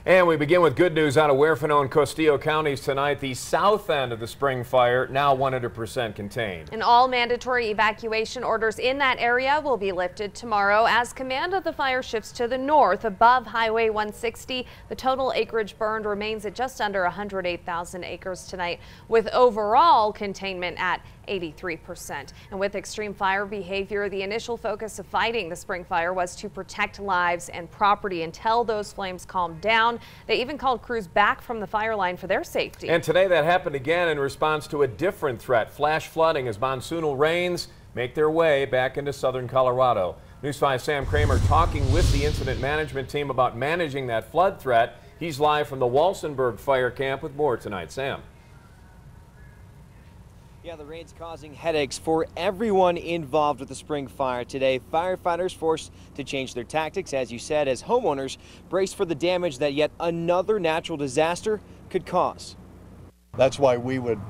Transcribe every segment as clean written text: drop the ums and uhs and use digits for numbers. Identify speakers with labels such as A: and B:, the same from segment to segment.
A: And we begin with good news out of Huerfano and Costillo counties tonight. The south end of the spring fire now 100% contained.
B: And all mandatory evacuation orders in that area will be lifted tomorrow as command of the fire shifts to the north above Highway 160. The total acreage burned remains at just under 108,000 acres tonight, with overall containment at 83%. And with extreme fire behavior, the initial focus of fighting the spring fire was to protect lives and property until those flames calmed down. They even called crews back from the fire line for their safety.
A: And today that happened again in response to a different threat, flash flooding, as monsoonal rains make their way back into southern Colorado. News 5 Sam Kramer talking with the incident management team about managing that flood threat. He's live from the Walsenburg fire camp with more tonight. Sam.
C: Yeah, the rain's causing headaches for everyone involved with the spring fire today. Firefighters forced to change their tactics, as you said, as homeowners brace for the damage that yet another natural disaster could cause.
D: That's why we would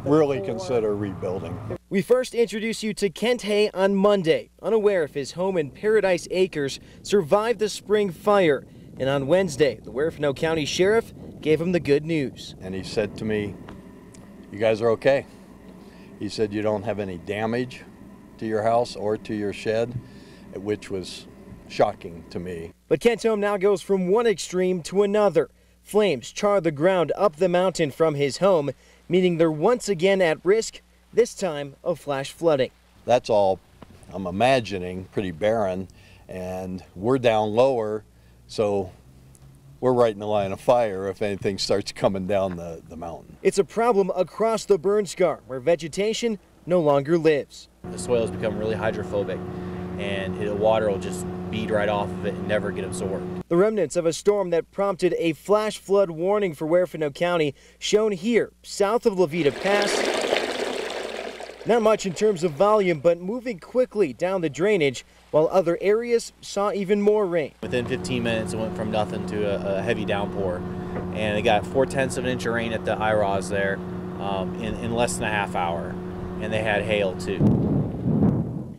D: really consider rebuilding.
C: We first introduced you to Kent Hay on Monday, unaware if his home in Paradise Acres survived the spring fire. And on Wednesday, the Huerfano County Sheriff gave him the good news.
D: And he said to me, "You guys are okay." He said, "You don't have any damage to your house or to your shed," which was shocking to me.
C: But Kent's home now goes from one extreme to another. Flames char the ground up the mountain from his home, meaning they're once again at risk, this time of flash flooding.
D: That's all I'm imagining, pretty barren, and we're down lower, so we're right in the line of fire if anything starts coming down the mountain.
C: It's a problem across the burn scar where vegetation no longer lives.
E: The soil has become really hydrophobic, and the water will just bead right off of it and never get absorbed.
C: The remnants of a storm that prompted a flash flood warning for Huerfano County shown here south of La Vida Pass. Not much in terms of volume, but moving quickly down the drainage, while other areas saw even more rain.
E: Within 15 minutes, it went from nothing to a heavy downpour, and it got 4/10 of an inch of rain at the IROS there in less than a half hour, and they had hail too.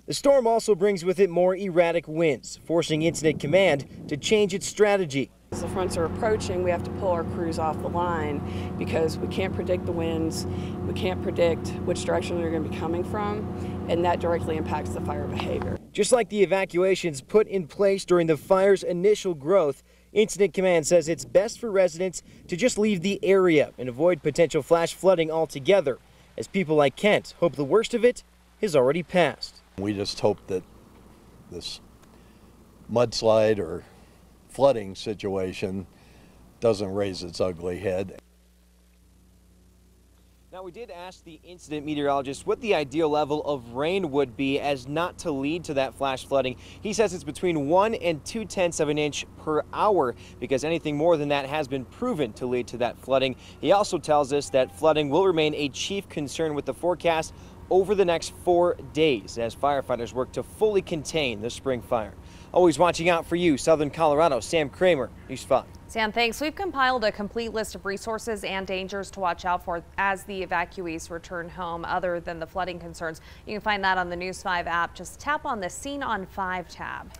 C: The storm also brings with it more erratic winds, forcing Incident Command to change its strategy.
F: As the fronts are approaching, we have to pull our crews off the line because we can't predict the winds, we can't predict which direction they're going to be coming from, and that directly impacts the fire behavior.
C: Just like the evacuations put in place during the fire's initial growth, Incident Command says it's best for residents to just leave the area and avoid potential flash flooding altogether, as people like Kent hope the worst of it has already passed.
D: We just hope that this mudslide or flooding situation doesn't raise its ugly head.
C: Now, we did ask the incident meteorologist what the ideal level of rain would be as not to lead to that flash flooding. He says it's between 1 and 2/10 of an inch per hour, because anything more than that has been proven to lead to that flooding. He also tells us that flooding will remain a chief concern with the forecast over the next 4 days as firefighters work to fully contain the spring fire. Always watching out for you, Southern Colorado. Sam Kramer, News 5.
B: Sam, thanks. We've compiled a complete list of resources and dangers to watch out for as the evacuees return home, other than the flooding concerns. You can find that on the News 5 app. Just tap on the Scene on 5 tab.